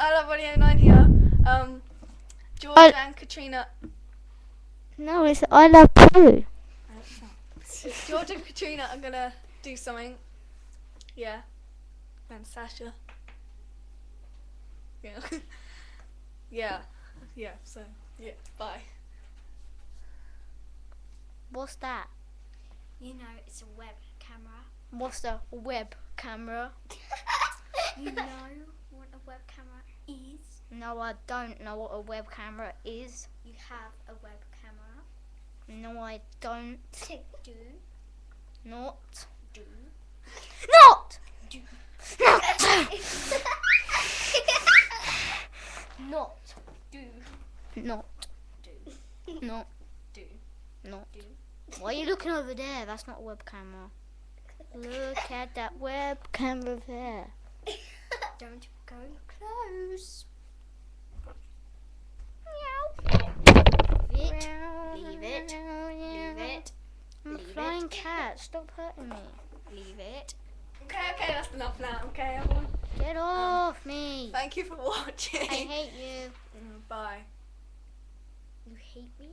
I love Audio 9 here. George and Katrina. No, it's I love Pooh. George and Katrina are gonna do something. Yeah. And Sasha. Yeah. Yeah. Yeah, so, yeah, bye. What's that? You know, it's a web camera. What's the web camera? You know what a web camera is? No, I don't know what a web camera is. You have a web camera. No, I don't. Do. Not. Do. Not! Do. Not. Do. Not. Do. Not. Do. Not. Do. Why are you looking over there? That's not a web camera. Look at that web camera there. Don't go close. Leave Leave it. Leave it. I'm a Leave flying it. cat. Stop hurting me. Leave it. Okay, that's enough now, okay, everyone? Get off me. Thank you for watching. I hate you. Bye. You hate me?